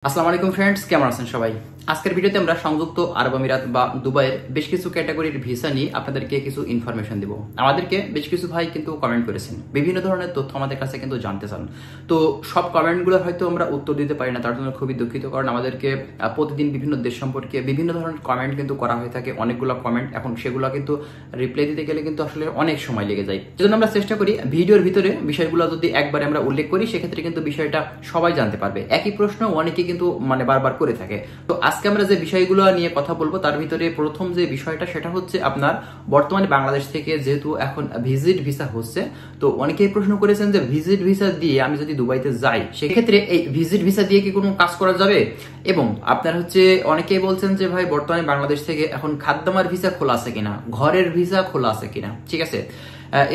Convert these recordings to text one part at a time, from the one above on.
আসসালামু আলাইকুম ফ্রেন্ডস, কেমন আছেন সবাই? আজকের ভিডিওতে আমরা সংযুক্ত আরব আমিরাত বা দুবাইয়ের বেশ কিছু ক্যাটাগরির ভিসা নিয়ে আপনাদেরকে কিছু ইনফরমেশন দিব। আমাদেরকে বেশ কিছু ভাই কিন্তু কমেন্ট করেছেন, বিভিন্ন ধরনের তথ্য আমাদের কাছে কিন্তু জানতে চান। তো সব কমেন্টগুলো হয়তো আমরা উত্তর দিতে পারি না, তার জন্য খুবই দুঃখিত, কারণ আমাদেরকে প্রতিদিন বিভিন্ন দেশ সম্পর্কে বিভিন্ন ধরনের কমেন্ট কিন্তু করা হয়ে থাকে, অনেকগুলো কমেন্ট। এখন সেগুলো কিন্তু রিপ্লাই দিতে গেলে কিন্তু আসলে অনেক সময় লেগে যায়। সেজন্য আমরা চেষ্টা করি ভিডিওর ভিতরে বিষয়গুলো যদি একবারে আমরা উল্লেখ করি, সেক্ষেত্রে কিন্তু বিষয়টা সবাই জানতে পারবে। একই প্রশ্ন অনেকে কিন্তু বারবার করে থাকে। তো আজকে আমরা যে বিষয়গুলো নিয়ে কথা বলবো, তার ভিতরে প্রথম যে বিষয়টা সেটা হচ্ছে আপনার বর্তমানে বাংলাদেশ থেকে যেহেতু এখন ভিজিট ভিসা হচ্ছে, তো অনেকেই প্রশ্ন করেছেন যে ভিজিট ভিসা দিয়ে আমি যদি দুবাইতে যাই, সেক্ষেত্রে এই ভিজিট ভিসা দিয়ে কি কোনো কাজ করা যাবে? এবং আপনার হচ্ছে অনেকেই বলছেন যে ভাই বর্তমানে বাংলাদেশ থেকে এখন খাদ্যমার ভিসা খোলা আছে কিনা, ঘরের ভিসা খোলা আছে কিনা। ঠিক আছে,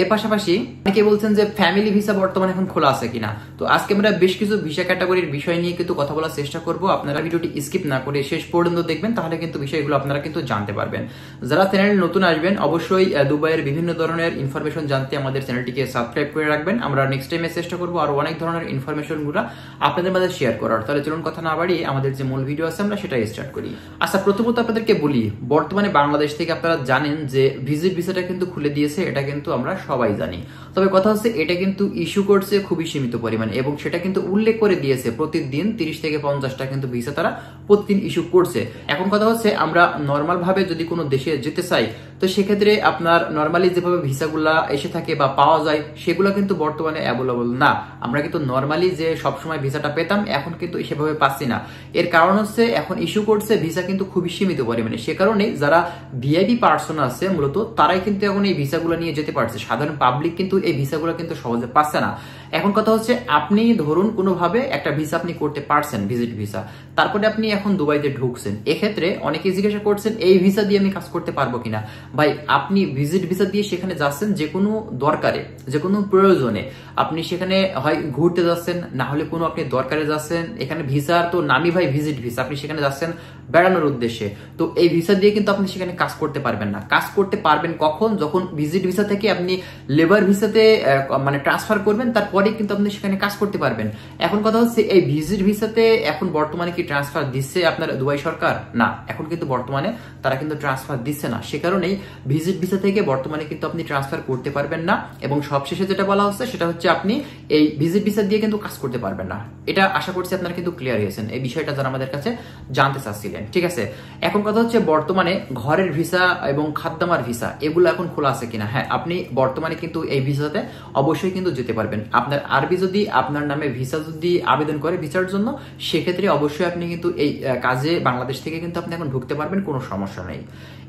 এর পাশাপাশি অনেকে বলছেন যে ফ্যামিলি ভিসা বর্তমানে এখন খোলা আছে কিনা। তো আজকে আমরা বেশ কিছু ভিসা ক্যাটাগরির বিষয় নিয়ে কিন্তু কথা বলার চেষ্টা করব। আপনারা ভিডিওটি স্কিপ না করে শেষ পর্যন্ত দেখবেন, তাহলে কিন্তু বিষয়গুলো আপনারা কিন্তু জানতে পারবেন। যারা চ্যানেলে নতুন আসবেন, অবশ্যই দুবাইয়ের বিভিন্ন ধরনের ইনফরমেশন জানতে আমাদের চ্যানেলটিকে সাবস্ক্রাইব করে রাখবেন। আমরা নেক্সট টাইমে চেষ্টা করবো আরো অনেক ধরনের ইনফরমেশনগুলো আপনাদের মাঝে শেয়ার করার। তাহলে চলুন কথা না বাড়িয়ে আমাদের যে মূল ভিডিও আছে আমরা সেটাই স্টার্ট করি। আচ্ছা, প্রথমত আপনাদেরকে বলি, বর্তমানে বাংলাদেশ থেকে আপনারা জানেন যে ভিজিট ভিসাটা কিন্তু খুলে দিয়েছে, এটা কিন্তু আমরা সবাই জানি। তবে কথা হচ্ছে এটা কিন্তু ইস্যু করছে খুবই সীমিত পরিমাণে, এবং সেটা কিন্তু উল্লেখ করে দিয়েছে প্রতিদিন 30 থেকে 50টা কিন্তু ভিসা তারা প্রতিদিন ইস্যু করছে। এখন কথা হচ্ছে আমরা নর্মাল ভাবে যদি কোনো দেশে যেতে চাই, তো সেক্ষেত্রে আপনার নর্মালি যেভাবে ভিসাগুলা এসে থাকে বা পাওয়া যায়, সেগুলো কিন্তু বর্তমানে অ্যাভেলেবল না। আমরা কিন্তু নর্মালি যে সবসময় ভিসাটা পেতাম, এখন কিন্তু সেভাবে পাচ্ছি না। এর কারণ হচ্ছে এখন ইস্যু করছে ভিসা কিন্তু খুবই সীমিত পরিমাণে। সে কারণে যারা ভিআইপি পার্সন আছে মূলত তারাই কিন্তু এখন এই ভিসাগুলো নিয়ে যেতে পারছে। সাধারণ পাবলিক কিন্তু এই ভিসাগুলো কিন্তু সহজে পাচ্ছে না। এখন কথা হচ্ছে আপনি ধরুন কোনোভাবে একটা ভিসা আপনি করতে পারছেন, ভিজিট ভিসা, তারপরে আপনি এখন দুবাইতে ঢুকছেন। এক্ষেত্রে অনেকে জিজ্ঞাসা করছেন এই ভিসা দিয়ে আমি কাজ করতে পারবো কিনা। ভাই, আপনি ভিজিট ভিসা দিয়ে সেখানে যাচ্ছেন যে কোনো দরকারে, যে কোনো প্রয়োজনে। আপনি সেখানে হয় ঘুরতে যাচ্ছেন, না হলে কোনো আপনি দরকারে যাচ্ছেন। এখানে ভিসার তো নামই ভাই ভিজিট ভিসা, আপনি সেখানে যাচ্ছেন বেড়ানোর উদ্দেশ্যে। তো এই ভিসা দিয়ে কিন্তু আপনি সেখানে কাজ করতে পারবেন না। কাজ করতে পারবেন কখন? যখন ভিজিট ভিসা থেকে আপনি লেবার ভিসাতে ট্রান্সফার করবেন, তারপরে কিন্তু আপনি সেখানে কাজ করতে পারবেন। এখন কথা হচ্ছে এই ভিজিট ভিসাতে এখন বর্তমানে কি ট্রান্সফার দিচ্ছে আপনার দুবাই সরকার? না, এখন কিন্তু বর্তমানে তারা কিন্তু ট্রান্সফার দিচ্ছে না। সে কারণেই ভিজিট ভিসা থেকে বর্তমানে কিন্তু আপনি ট্রান্সফার করতে পারবেন না। এবং সবশেষে যেটা বলা হচ্ছে সেটা হচ্ছে আপনি এই ভিজিট ভিসা দিয়ে কিন্তু কাজ করতে পারবেন না। এটা আশা করছি আপনারা কিন্তু ক্লিয়ার হয়েছেন এই বিষয়টা, যারা আমাদের কাছে জানতে চাচ্ছিলেন। ঠিক আছে, এখন কথা হচ্ছে বর্তমানে ঘরের ভিসা এবং খাদ্যমার ভিসা এগুলো এখন খোলা আছে কিনা। হ্যাঁ, আপনি বর্তমানে কিন্তু এই ভিসাতে অবশ্যই কিন্তু যেতে পারবেন। আপনার আরবি যদি আপনার নামে ভিসা যদি আবেদন করে ভিসার জন্য, সেক্ষেত্রে অবশ্যই আপনি কিন্তু এই কাজে বাংলাদেশ থেকে কিন্তু আপনি এখন ঢুকতে পারবেন, কোনো সমস্যা নেই।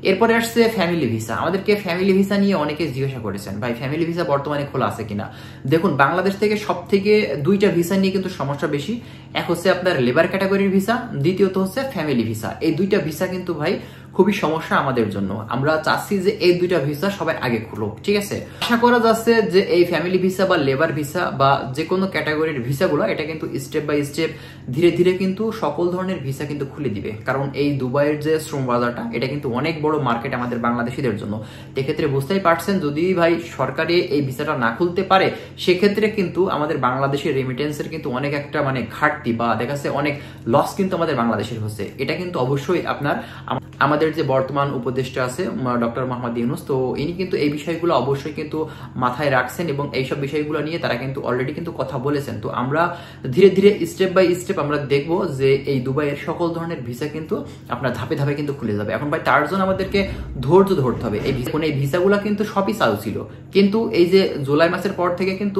এরপরে আসছে ফ্যামিলি ভিসা। আমাদেরকে ফ্যামিলি ভিসা নিয়ে অনেকে জিজ্ঞাসা করেছেন, ভাই ফ্যামিলি ভিসা বর্তমানে খোলা আছে কিনা। দেখুন, বাংলাদেশ থেকে সব থেকে দুইটা ভিসা নিয়ে কিন্তু সমস্যা বেশি। এক হচ্ছে আপনার লেবার ক্যাটাগরির ভিসা, দ্বিতীয়ত হচ্ছে ফ্যামিলি ভিসা। এই দুইটা ভিসা কিন্তু ভাই খুবই সমস্যা আমাদের জন্য। আমরা চাচ্ছি যে এই দুইটা ভিসা সবাই আগে খুলুক। ঠিক আছে, আশা করা যাচ্ছে যে এই ফ্যামিলি ভিসা বা লেবার ভিসা বা যে কোনো ক্যাটাগরির ভিসাগুলো, এটা কিন্তু স্টেপ বাই স্টেপ ধীরে ধীরে কিন্তু সকল ধরনের ভিসা কিন্তু খুলে দিবে। কারণ এই দুবাইয়ের যে শ্রম বাজারটা, এটা কিন্তু অনেক বড় মার্কেট আমাদের বাংলাদেশিদের জন্য। এক্ষেত্রে বুঝতেই পারছেন, যদি ভাই সরকারি এই ভিসাটা না খুলতে পারে, সেক্ষেত্রে কিন্তু আমাদের বাংলাদেশের রেমিটেন্সের কিন্তু অনেক একটা ঘাটতি বা দেখা যাচ্ছে অনেক লস কিন্তু আমাদের বাংলাদেশের হচ্ছে। এটা কিন্তু অবশ্যই আপনার আমাদের যে বর্তমান উপদেষ্টা আছে ডক্টর মোহাম্মদ ইউনূস, তো ইনি কিন্তু এই বিষয়গুলো অবশ্যই কিন্তু মাথায় রাখছেন, এবং এইসব বিষয়গুলো নিয়ে তারা কিন্তু অলরেডি কিন্তু কথা বলেছেন। তো আমরা ধীরে ধীরে স্টেপ বাই স্টেপ আমরা দেখবো যে এই দুবাইয়ের সকল ধরনের ভিসা কিন্তু আপনার ধাপে ধাপে কিন্তু খুলে যাবে। এখন ভাই তার জন্য আমাদেরকে ধৈর্য ধরতে হবে। এই ভিসাগুলো কিন্তু সবই চালু ছিল, কিন্তু এই যে জুলাই মাসের পর থেকে কিন্তু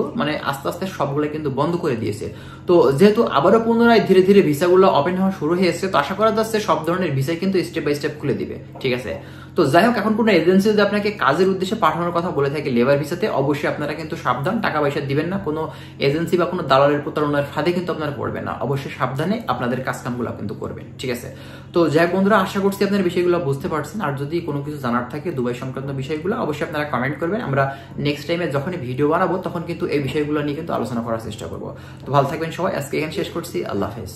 আস্তে আস্তে সবগুলো কিন্তু বন্ধ করে দিয়েছে। তো যেহেতু আবারও পুনরায় ধীরে ধীরে ভিসাগুলো ওপেন হওয়া শুরু হয়েছে, তো আশা করা যাচ্ছে সব ধরনের ভিসাই কিন্তু স্টেপ বাই স্টেপ খুলে দিবে। ঠিক আছে, তো যাই হোক, এখন কোনো এজেন্সি যদি আপনাকে কাজের উদ্দেশ্যে পাঠানোর কথা বলে থাকে লেবার ভিসাতে, অবশ্যই আপনারা কিন্তু সাবধান, টাকা পয়সা দিবেন না। কোনো এজেন্সি বা কোনো দালালের প্রতারণার ফাঁদে কিন্তু আপনারা পড়বেন না। অবশ্যই সাবধানে আপনাদের কাজকামগুলো কিন্তু করবেন। ঠিক আছে, তো যাই হোক বন্ধুরা, আশা করছি আপনার বিষয়গুলো বুঝতে পারছেন। আর যদি কোনো কিছু জানার থাকে দুবাই সংক্রান্ত বিষয়গুলো, অবশ্যই আপনারা কমেন্ট করবেন। আমরা নেক্সট টাইমে যখনই ভিডিও বানাবো তখন কিন্তু এই বিষয়গুলো নিয়ে কিন্তু আলোচনা করার চেষ্টা করবো। তো ভালো থাকবেন সবাই, আজকে এখানে শেষ করছি। আল্লাহ হাফেজ।